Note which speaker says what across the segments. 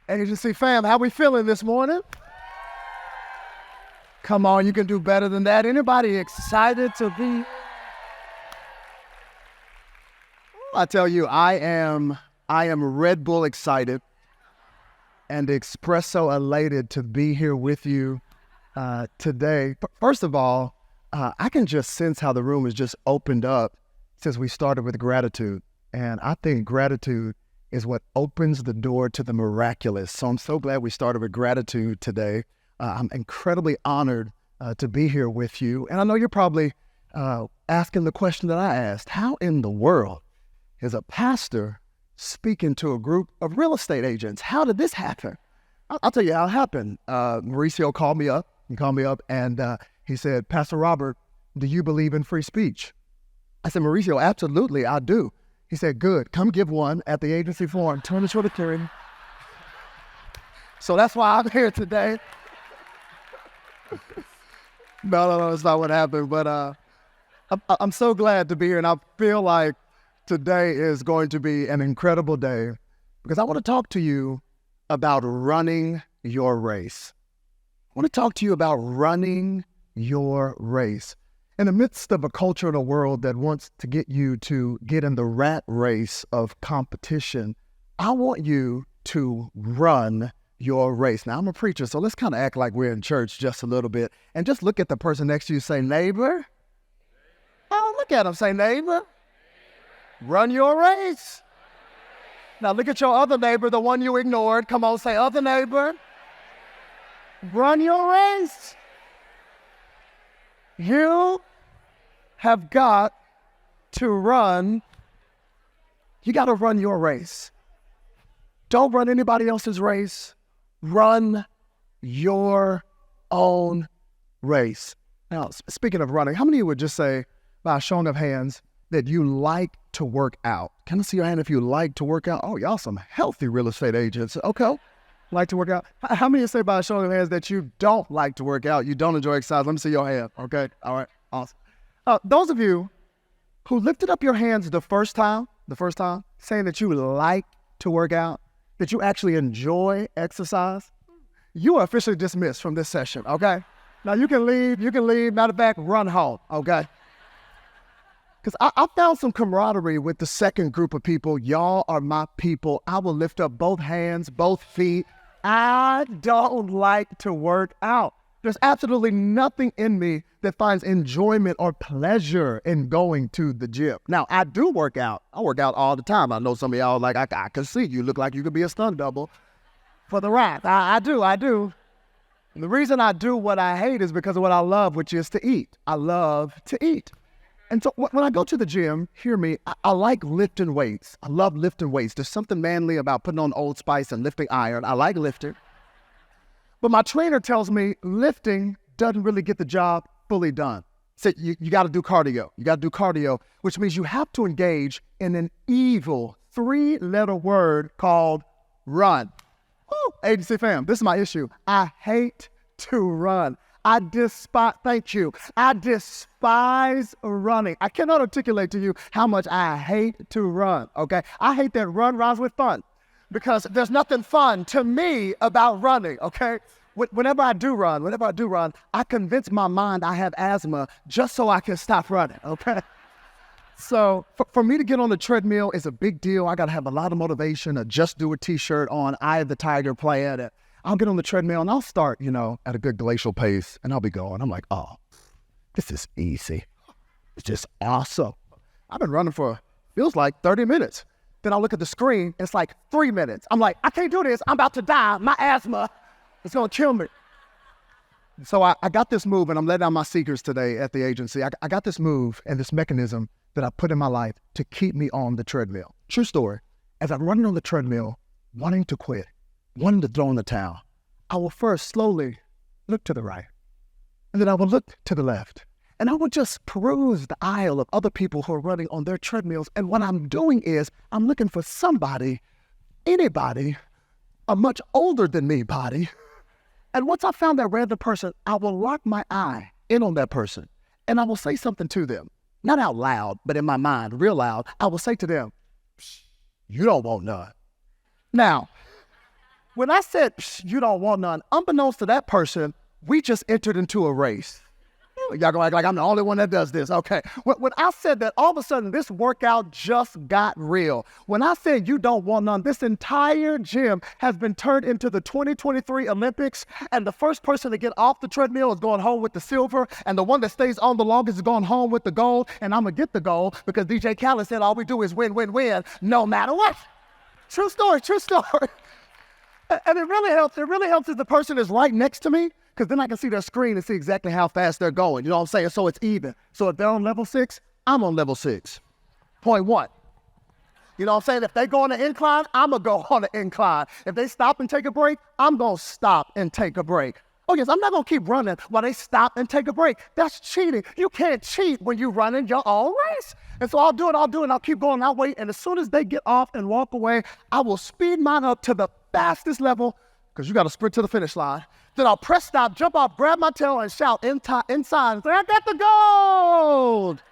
Speaker 1: Agency fam, how we feeling this morning? Come on, you can do better than that. Anybody excited to be? I tell you, I am Red Bull excited and espresso elated to be here with you today. First of all, I can just sense how the room has just opened up since we started with gratitude. And I think gratitude is what opens the door to the miraculous. So I'm so glad we started with gratitude today. I'm incredibly honored to be here with you. And I know you're probably asking the question that I asked: how in the world is a pastor speaking to a group of real estate agents? How did this happen? I'll tell you how it happened. Mauricio called me up. He called me up and he said, "Pastor Robert, do you believe in free speech?" I said, "Mauricio, absolutely, I do." He said, "Good, come give one at the agency forum. Turn the shoulder turn." So that's why I'm here today. No, that's not what happened. But I'm so glad to be here, and I feel like today is going to be an incredible day because I want to talk to you about running your race. I want to talk to you about running your race. In the midst of a culture and a world that wants to get you to get in the rat race of competition, I want you to run your race. Now, I'm a preacher, so let's kind of act like we're in church just a little bit and just look at the person next to you, say, "Neighbor." Oh, look at him, say, "Neighbor, run your race." Now, look at your other neighbor, the one you ignored. Come on, say, "Other neighbor, run your race." You have got to run. You got to run your race. Don't run anybody else's race. Run your own race. Now, speaking of running, how many of you would just say, by a showing of hands, that you like to work out? Can I see your hand if you like to work out? Oh, y'all some healthy real estate agents. Okay. Like to work out. How many of you say by a show of hands that you don't like to work out? You don't enjoy exercise? Let me see your hand. Okay. All right. Awesome. Those of you who lifted up your hands the first time, saying that you like to work out, that you actually enjoy exercise, you are officially dismissed from this session. Okay. Now you can leave. Matter of fact, run home. Okay. Because I found some camaraderie with the second group of people. Y'all are my people. I will lift up both hands, both feet. I don't like to work out. There's absolutely nothing in me that finds enjoyment or pleasure in going to the gym. Now, I do work out. I work out all the time. I know some of y'all like, I can see you look like you could be a stunt double for the rap. I do. And the reason I do what I hate is because of what I love, which is to eat. I love to eat. And so when I go to the gym, hear me, I like lifting weights. I love lifting weights. There's something manly about putting on Old Spice and lifting iron. I like lifting. But my trainer tells me lifting doesn't really get the job fully done. So you got to do cardio. You got to do cardio, which means you have to engage in an evil 3-letter word called run. Oh, agency fam, this is my issue. I hate to run. I despise running. I cannot articulate to you how much I hate to run, okay? I hate that run rhymes with fun because there's nothing fun to me about running, okay? Whenever I do run, I convince my mind I have asthma just so I can stop running, okay? So for me to get on the treadmill is a big deal. I got to have a lot of motivation, a Just Do It t-shirt on, Eye of the Tiger plan. I'll get on the treadmill and I'll start, at a good glacial pace and I'll be going. I'm like, oh, this is easy. It's just awesome. I've been running for, feels like 30 minutes. Then I look at the screen, it's like 3 minutes. I'm like, I can't do this. I'm about to die. My asthma is going to kill me. So I got this move, and I'm letting out my seekers today at the agency. I got this move and this mechanism that I put in my life to keep me on the treadmill. True story. As I'm running on the treadmill, wanting to quit, wanting to throw in the towel, I will first slowly look to the right, and then I will look to the left, and I will just peruse the aisle of other people who are running on their treadmills. And what I'm doing is I'm looking for somebody, anybody, a much older than me body. And once I found that random person, I will lock my eye in on that person, and I will say something to them. Not out loud, but in my mind, real loud. I will say to them, "You don't want none." Now, When I said, you don't want none, unbeknownst to that person, we just entered into a race. Y'all gonna act like I'm the only one that does this. Okay. When I said that, all of a sudden, this workout just got real. When I said you don't want none, this entire gym has been turned into the 2023 Olympics, and the first person to get off the treadmill is going home with the silver, and the one that stays on the longest is going home with the gold, and I'm gonna get the gold because DJ Khaled said all we do is win, win, win, no matter what. True story, true story. And it really helps. It really helps if the person is right next to me, because then I can see their screen and see exactly how fast they're going. You know what I'm saying? So it's even. So if they're on level 6, I'm on level 6. Point 1. You know what I'm saying? If they go on an incline, I'm going to go on an incline. If they stop and take a break, I'm going to stop and take a break. Oh, yes, I'm not going to keep running while they stop and take a break. That's cheating. You can't cheat when you're running your own race. And so I'll do it, and I'll keep going. I'll wait. And as soon as they get off and walk away, I will speed mine up to the fastest level, because you got to sprint to the finish line. Then I'll press stop, jump off, grab my tail, and shout inside and say, I got the gold.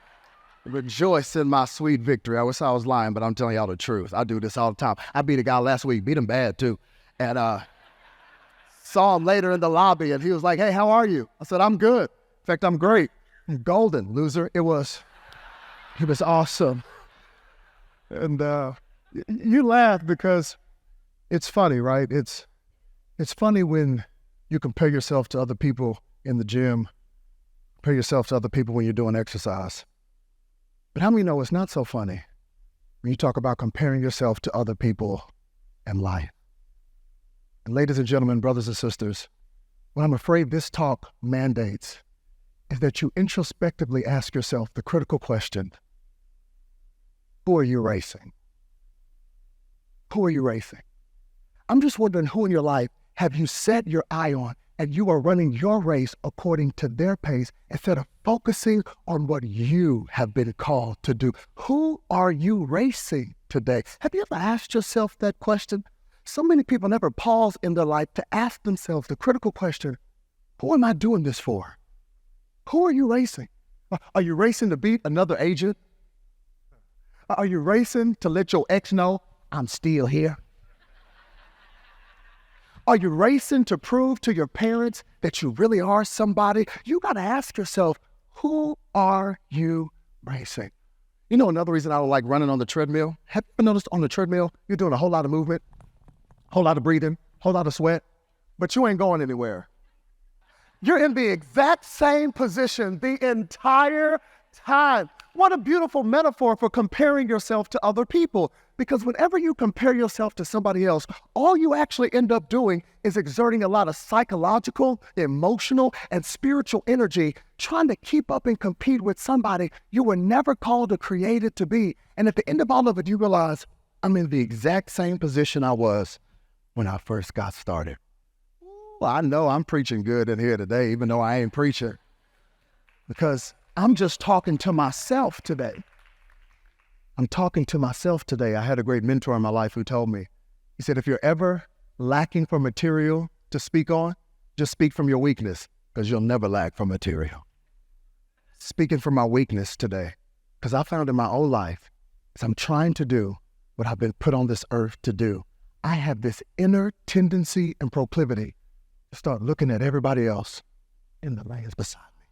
Speaker 1: Rejoice in my sweet victory. I wish I was lying, but I'm telling y'all the truth. I do this all the time. I beat a guy last week, beat him bad too. And saw him later in the lobby, and he was like, hey, how are you? I said, I'm good. In fact, I'm great. I'm golden, loser. It was awesome. And you laugh because it's funny, right? It's funny when you compare yourself to other people in the gym, compare yourself to other people when you're doing exercise. But how many know it's not so funny when you talk about comparing yourself to other people in life? And ladies and gentlemen, brothers and sisters, what I'm afraid this talk mandates is that you introspectively ask yourself the critical question: who are you racing? Who are you racing? I'm just wondering, who in your life have you set your eye on and you are running your race according to their pace instead of focusing on what you have been called to do? Who are you racing today? Have you ever asked yourself that question? So many people never pause in their life to ask themselves the critical question: who am I doing this for? Who are you racing? Are you racing to beat another agent? Are you racing to let your ex know I'm still here? Are you racing to prove to your parents that you really are somebody? You got to ask yourself, who are you racing? You know, another reason I don't like running on the treadmill? Have you ever noticed on the treadmill, you're doing a whole lot of movement, a whole lot of breathing, a whole lot of sweat, but you ain't going anywhere. You're in the exact same position the entire time. What a beautiful metaphor for comparing yourself to other people. Because whenever you compare yourself to somebody else, all you actually end up doing is exerting a lot of psychological, emotional, and spiritual energy trying to keep up and compete with somebody you were never called or created to be. And at the end of all of it, you realize, I'm in the exact same position I was when I first got started. Well, I know I'm preaching good in here today, even though I ain't preaching, because I'm just talking to myself today. I'm talking to myself today. I had a great mentor in my life who told me, he said, if you're ever lacking for material to speak on, just speak from your weakness, because you'll never lack for material. Speaking from my weakness today, because I found in my own life, as I'm trying to do what I've been put on this earth to do, I have this inner tendency and proclivity to start looking at everybody else in the lanes beside me.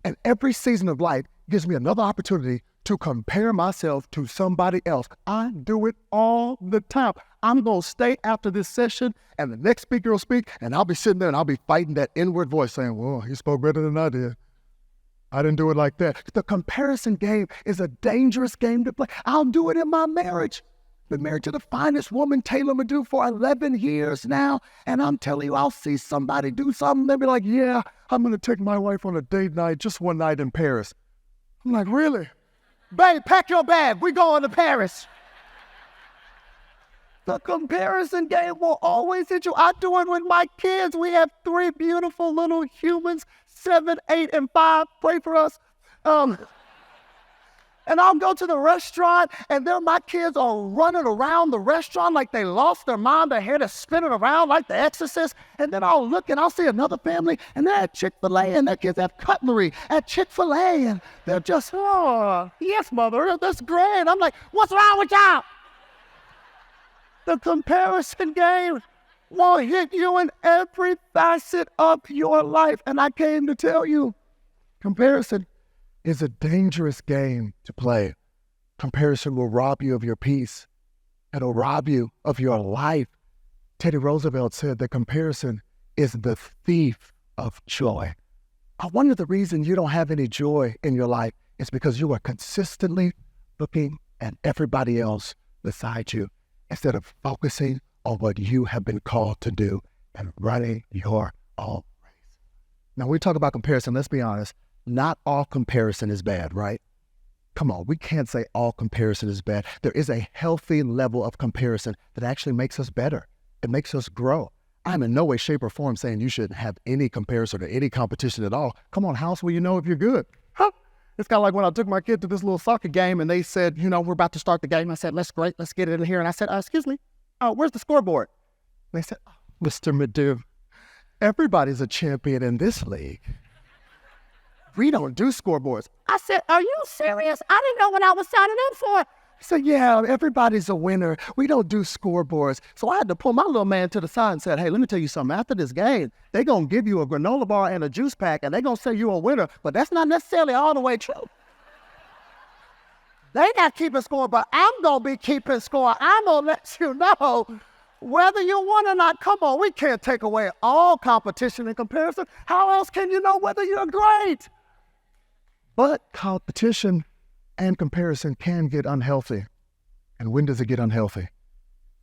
Speaker 1: And every season of life gives me another opportunity to compare myself to somebody else. I do it all the time. I'm going to stay after this session and the next speaker will speak, and I'll be sitting there and I'll be fighting that inward voice saying, well, he spoke better than I did. I didn't do it like that. The comparison game is a dangerous game to play. I'll do it in my marriage. Been married to the finest woman, Taylor Madu, for 11 years now. And I'm telling you, I'll see somebody do something. They'll be like, yeah, I'm going to take my wife on a date night, just one night in Paris. I'm like, really? Babe, pack your bag. We going to Paris. The comparison game will always hit you. I do it with my kids. We have 3 beautiful little humans, 7, 8, and 5. Pray for us. And I'll go to the restaurant, and there my kids are running around the restaurant like they lost their mind. Their head is spinning around like the Exorcist. And then I'll look, and I'll see another family, and they're at Chick-fil-A, and their kids have cutlery at Chick-fil-A. And they're just, oh, yes, mother, that's great. I'm like, what's wrong with y'all? The comparison game. will hit you in every facet of your life. And I came to tell you, comparison is a dangerous game to play. Comparison will rob you of your peace. It'll rob you of your life. Teddy Roosevelt said that comparison is the thief of joy. I wonder the reason you don't have any joy in your life is because you are consistently looking at everybody else beside you instead of focusing on what you have been called to do and running your own race. Now, we talk about comparison, let's be honest, not all comparison is bad, right? Come on, we can't say all comparison is bad. There is a healthy level of comparison that actually makes us better. It makes us grow. I'm in no way, shape, or form saying you shouldn't have any comparison or any competition at all. Come on, how else will you know if you're good? Huh? It's kind of like when I took my kid to this little soccer game and they said, we're about to start the game. I said, let's get it in here. And I said, excuse me, where's the scoreboard? And they said, Mr. Madu, everybody's a champion in this league. We don't do scoreboards. I said, are you serious? I didn't know what I was signing up for. He said, yeah, everybody's a winner. We don't do scoreboards. So I had to pull my little man to the side and said, hey, let me tell you something. After this game, they're going to give you a granola bar and a juice pack, and they're going to say you're a winner, but that's not necessarily all the way true. They're not keeping score, but I'm going to be keeping score. I'm going to let you know whether you won or not. Come on, we can't take away all competition and comparison. How else can you know whether you're great? But competition and comparison can get unhealthy. And when does it get unhealthy?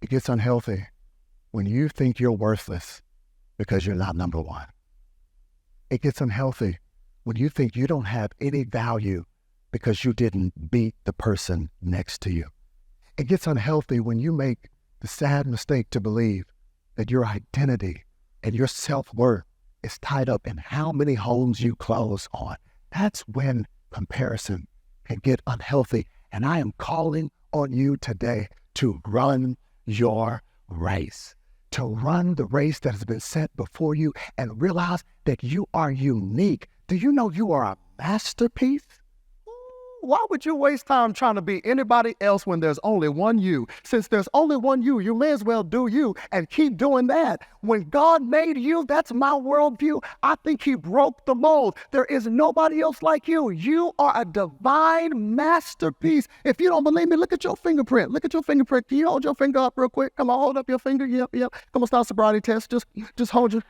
Speaker 1: It gets unhealthy when you think you're worthless because you're not number one. It gets unhealthy when you think you don't have any value because you didn't beat the person next to you. It gets unhealthy when you make the sad mistake to believe that your identity and your self-worth is tied up in how many homes you close on. That's when comparison can get unhealthy. And I am calling on you today to run your race, to run the race that has been set before you and realize that you are unique. Do you know you are a masterpiece? Why would you waste time trying to be anybody else when there's only one you? Since there's only one you may as well do you and keep doing that. When God made you, that's my worldview. I think he broke the mold. There is nobody else like you. You are a divine masterpiece. If you don't believe me, look at your fingerprint. Look at your fingerprint. Can you hold your finger up real quick? Come on, hold up your finger. Yep. Come on, start sobriety test. Just hold your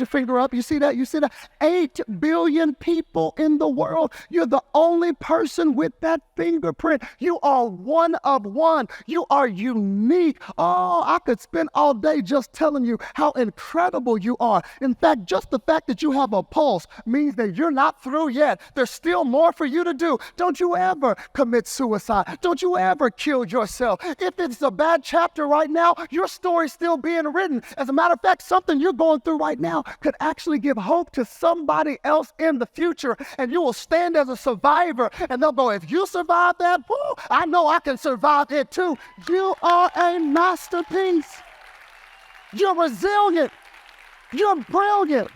Speaker 1: finger up. You see that? 8 billion people in the world. You're the only person with that fingerprint. You are one of one. You are unique. Oh, I could spend all day just telling you how incredible you are. In fact, just the fact that you have a pulse means that you're not through yet. There's still more for you to do. Don't you ever commit suicide. Don't you ever kill yourself. If it's a bad chapter right now, your story's still being written. As a matter of fact, something you're going through right now could actually give hope to somebody else in the future, and you will stand as a survivor, and they'll go, if you survive that, whoo, I know I can survive it too. You are a masterpiece. You're resilient. You're brilliant.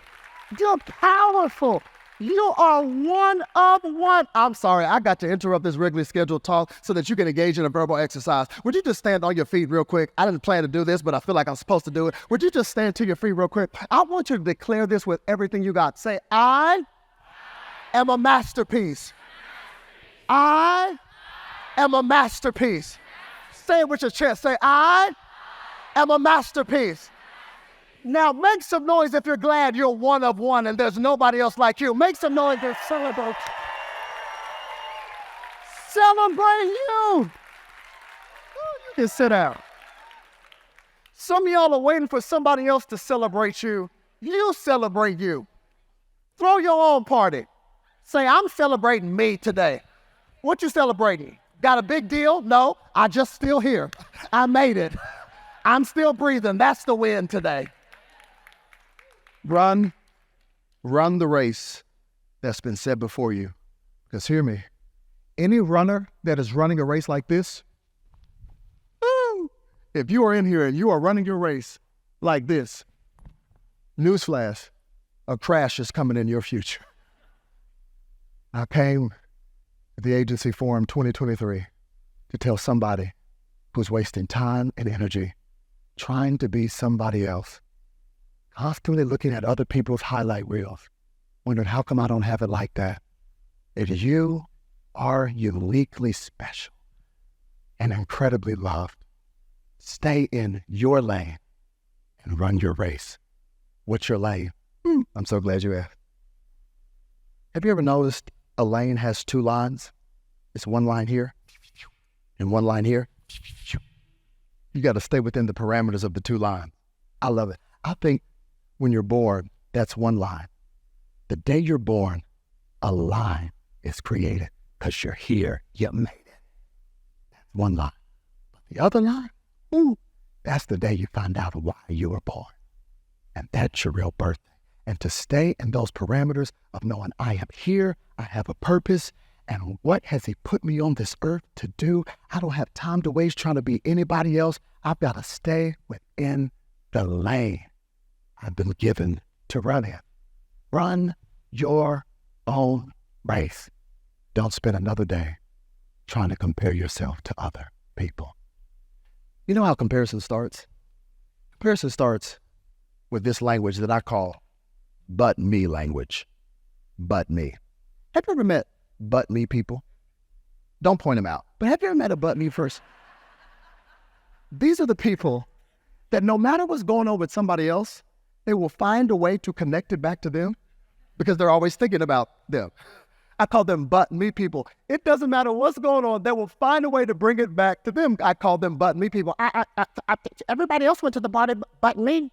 Speaker 1: You're powerful. You are one of one. I'm sorry, I got to interrupt this regularly scheduled talk so that you can engage in a verbal exercise. Would you just stand on your feet real quick? I didn't plan to do this, but I feel like I'm supposed to do it. Would you just stand to your feet real quick? I want you to declare this with everything you got. Say, I am a masterpiece. I am a masterpiece. Say it with your chest. Say, I am a masterpiece. Now, make some noise if you're glad you're one of one and there's nobody else like you. Make some noise and celebrate. Celebrate you. You can sit down. Some of y'all are waiting for somebody else to celebrate you. You celebrate you. Throw your own party. Say, I'm celebrating me today. What you celebrating? Got a big deal? No, I just still here. I made it. I'm still breathing. That's the win today. Run the race that's been set before you. Because hear me, any runner that is running a race like this, if you are in here and you are running your race like this, newsflash, a crash is coming in your future. I came to the Agency Forum 2023 to tell somebody who's wasting time and energy trying to be somebody else, constantly looking at other people's highlight reels, wondering how come I don't have it like that. If you are uniquely special and incredibly loved, stay in your lane and run your race. What's your lane? I'm so glad you asked. Have you ever noticed a lane has two lines? It's one line here and one line here. You got to stay within the parameters of the two lines. I love it. I think when you're born, that's one line. The day you're born, a line is created because you're here. You made it. That's one line. But the other line, that's the day you find out why you were born. And that's your real birthday. And to stay in those parameters of knowing I am here, I have a purpose, and what has he put me on this earth to do? I don't have time to waste trying to be anybody else. I've got to stay within the lane I've been given to run in. Run your own race. Don't spend another day trying to compare yourself to other people. You know how comparison starts? Comparison starts with this language that I call but me language. But me. Have you ever met but me people? Don't point them out. But have you ever met a but me person? These are the people that no matter what's going on with somebody else, they will find a way to connect it back to them because they're always thinking about them. I call them but me people. It doesn't matter what's going on, they will find a way to bring it back to them. I call them but me people. Everybody else went to the party but me.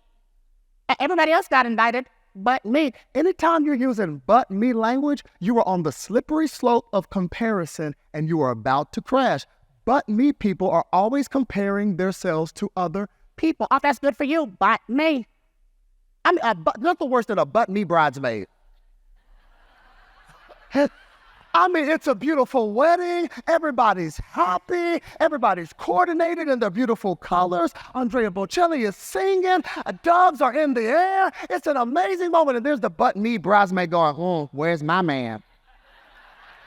Speaker 1: Everybody else got invited but me. Anytime you're using but me language, you are on the slippery slope of comparison and you are about to crash. But me people are always comparing themselves to other people. Oh, that's good for you, but me. I mean, nothing worse than a but me bridesmaid. I mean, it's a beautiful wedding. Everybody's happy. Everybody's coordinated in their beautiful colors. Andrea Bocelli is singing. Doves are in the air. It's an amazing moment. And there's the but me bridesmaid going, where's my man?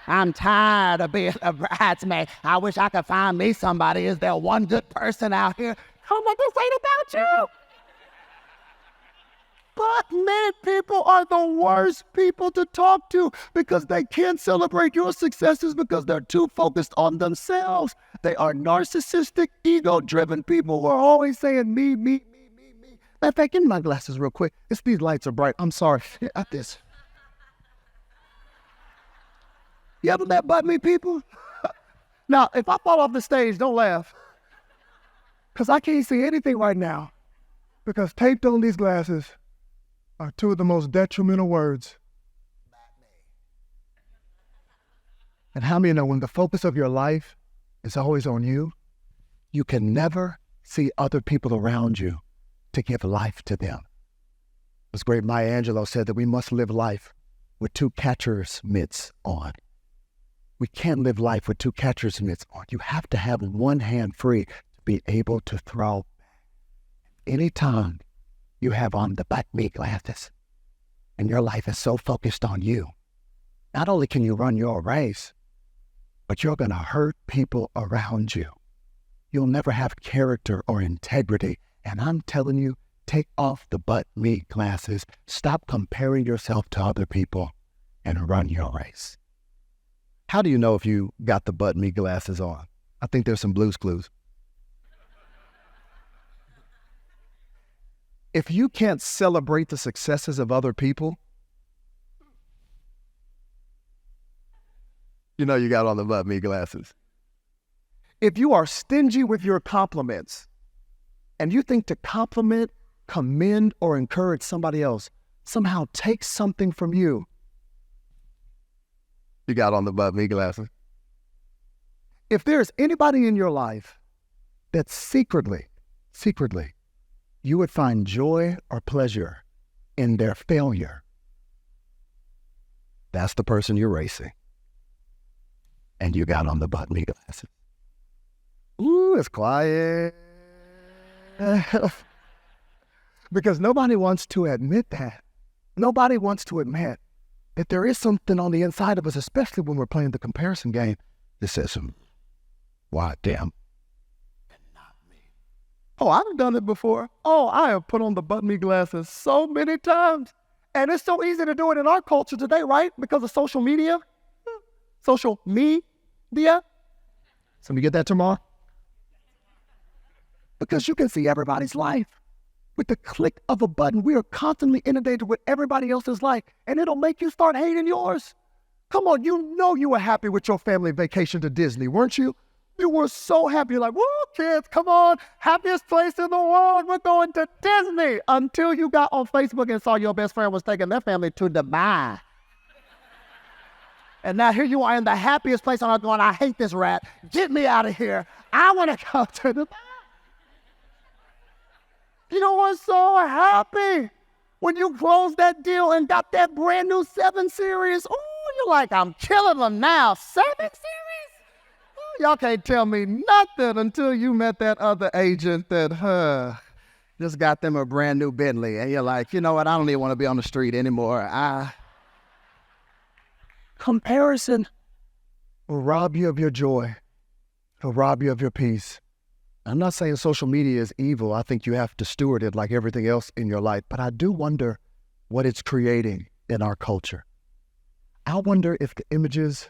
Speaker 1: I'm tired of being a bridesmaid. I wish I could find me somebody. Is there one good person out here? Come on, this ain't about you. But men people are the worst people to talk to because they can't celebrate your successes because they're too focused on themselves. They are narcissistic, ego-driven people who are always saying me. Matter of fact, give me my glasses real quick. These lights are bright. I'm sorry. At this. You ever met but me people? Now, if I fall off the stage, don't laugh. Because I can't see anything right now. Because taped on these glasses are two of the most detrimental words. And how many know when the focus of your life is always on you, you can never see other people around you to give life to them. This great Maya Angelou said that we must live life with two catcher's mitts on. We can't live life with two catcher's mitts on. You have to have one hand free to be able to throw. Anytime you have on the but me glasses and your life is so focused on you, not only can you run your race, but you're going to hurt people around you. You'll never have character or integrity. And I'm telling you, take off the but me glasses. Stop comparing yourself to other people and run your race. How do you know if you got the but me glasses on? I think there's some Blue's Clues. If you can't celebrate the successes of other people, you know you got on the but me glasses. If you are stingy with your compliments and you think to compliment, commend, or encourage somebody else somehow takes something from you, you got on the but me glasses. If there's anybody in your life that secretly, you would find joy or pleasure in their failure, that's the person you're racing. And you got on the but me glasses. Ooh, it's quiet. Because nobody wants to admit that. Nobody wants to admit that there is something on the inside of us, especially when we're playing the comparison game, that says, why, damn, and not me. Oh, I've done it before. Oh, I have put on the button-me glasses so many times. And it's so easy to do it in our culture today, right? Because of social media. Social media. So we get that tomorrow? Because you can see everybody's life. With the click of a button, we are constantly inundated with everybody else's life, and it'll make you start hating yours. Come on, you know you were happy with your family vacation to Disney, weren't you? You were so happy. You're like, woo, kids, come on, happiest place in the world. We're going to Disney. Until you got on Facebook and saw your best friend was taking their family to Dubai. And now here you are in the happiest place on earth going, I hate this rat. Get me out of here. I want to go to Dubai. You know what's so happy? When you closed that deal and got that brand new 7 Series. Oh, you're like, I'm killing them now. 7 Series? Oh, y'all can't tell me nothing until you met that other agent that just got them a brand new Bentley. And you're like, you know what? I don't even want to be on the street anymore. Comparison will rob you of your joy. It'll rob you of your peace. I'm not saying social media is evil. I think you have to steward it like everything else in your life. But I do wonder what it's creating in our culture. I wonder if the images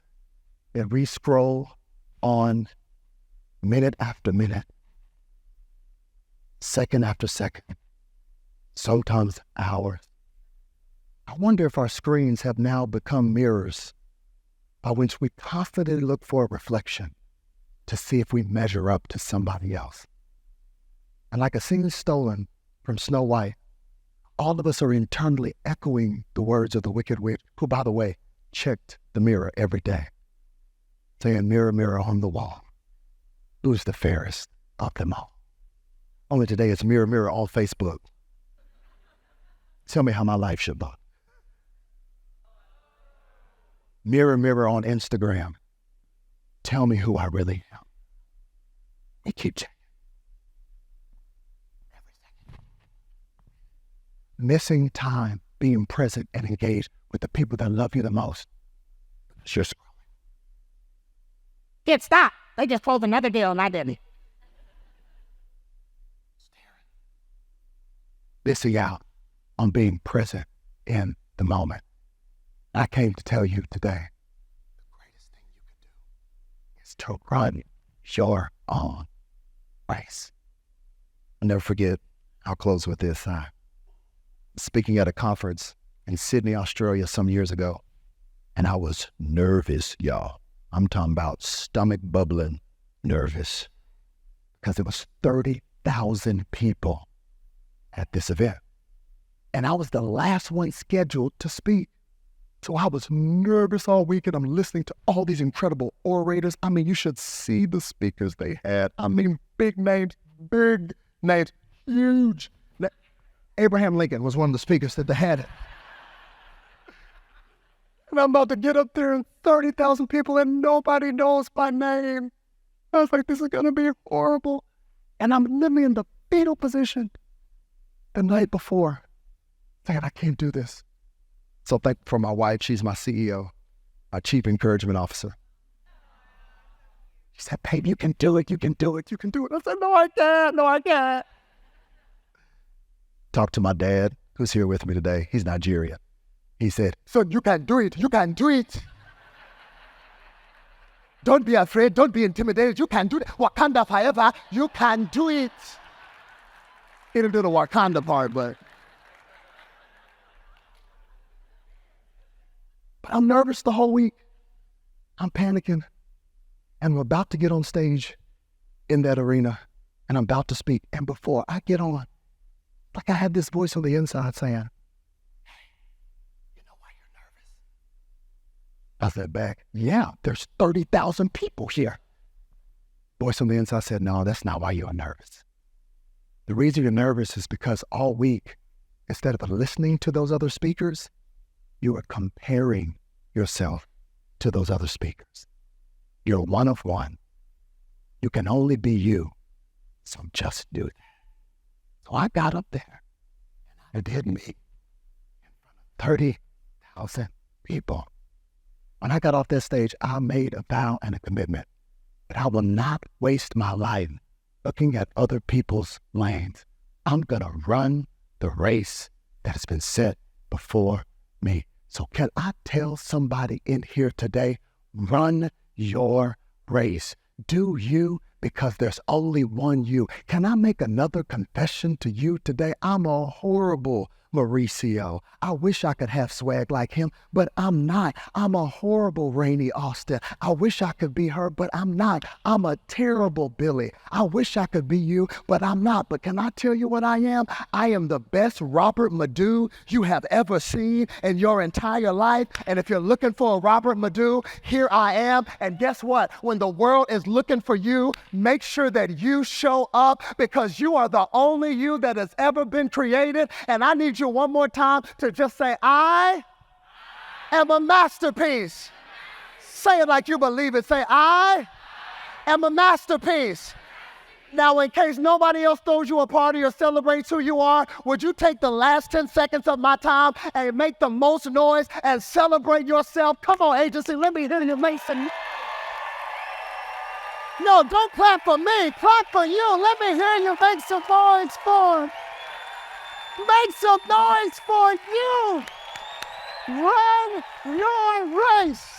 Speaker 1: that we scroll on minute after minute, second after second, sometimes hours, I wonder if our screens have now become mirrors by which we constantly look for a reflection to see if we measure up to somebody else. And like a scene stolen from Snow White, all of us are internally echoing the words of the wicked witch, who, by the way, checked the mirror every day, saying, mirror, mirror on the wall, who's the fairest of them all? Only today it's mirror, mirror on Facebook. Tell me how my life should look. Mirror, mirror on Instagram. Tell me who I really am. They keep checking. Every second. Missing time, being present and engaged with the people that love you the most. Because you're scrolling.
Speaker 2: Kid, stop. They just closed another deal and I didn't.
Speaker 1: Staring. Missing out on being present in the moment. I came to tell you today, to run your own race. I'll never forget, I'll close with this. Speaking at a conference in Sydney, Australia some years ago, and I was nervous, y'all. I'm talking about stomach bubbling nervous, because there was 30,000 people at this event. And I was the last one scheduled to speak. So I was nervous all week, and I'm listening to all these incredible orators. I mean, you should see the speakers they had. I mean, big names, huge. Abraham Lincoln was one of the speakers that they had. And I'm about to get up there and 30,000 people and nobody knows my name. I was like, this is going to be horrible. And I'm literally in the fetal position the night before, saying, I can't do this. So thankful for my wife. She's my CEO, my chief encouragement officer. She said, babe, you can do it. You can do it. You can do it. I said, no, I can't. No, I can't. Talked to my dad, who's here with me today. He's Nigerian. He said, son, you can do it. You can do it. Don't be afraid. Don't be intimidated. You can do it. Wakanda forever. You can do it. He didn't do the Wakanda part, but I'm nervous the whole week. I'm panicking. And I'm about to get on stage in that arena. And I'm about to speak. And before I get on, like I had this voice on the inside saying, hey, you know why you're nervous? I said back, yeah, there's 30,000 people here. Voice on the inside said, no, that's not why you're nervous. The reason you're nervous is because all week, instead of listening to those other speakers, you are comparing yourself to those other speakers. You're one of one. You can only be you. So just do that. So I got up there and I did me in front of 30,000 people. When I got off that stage, I made a vow and a commitment that I will not waste my life looking at other people's lanes. I'm going to run the race that has been set before me. So can I tell somebody in here today, run your race. Do you, because there's only one you. Can I make another confession to you today? I'm a horrible Mauricio. I wish I could have swag like him, but I'm not. I'm a horrible Rainey Austin. I wish I could be her, but I'm not. I'm a terrible Billy. I wish I could be you, but I'm not. But can I tell you what I am? I am the best Robert Madu you have ever seen in your entire life. And if you're looking for a Robert Madu, here I am. And guess what? When the world is looking for you, make sure that you show up, because you are the only you that has ever been created. And I need you one more time to just say, I am a masterpiece. Say it like you believe it. Say, I am a masterpiece. Now, in case nobody else throws you a party or celebrates who you are, would you take the last 10 seconds of my time and make the most noise and celebrate yourself? Come on, agency, let me hear you make some. No, don't clap for me. Clap for you. Let me hear you make some noise for. Make some noise for you. Run your race.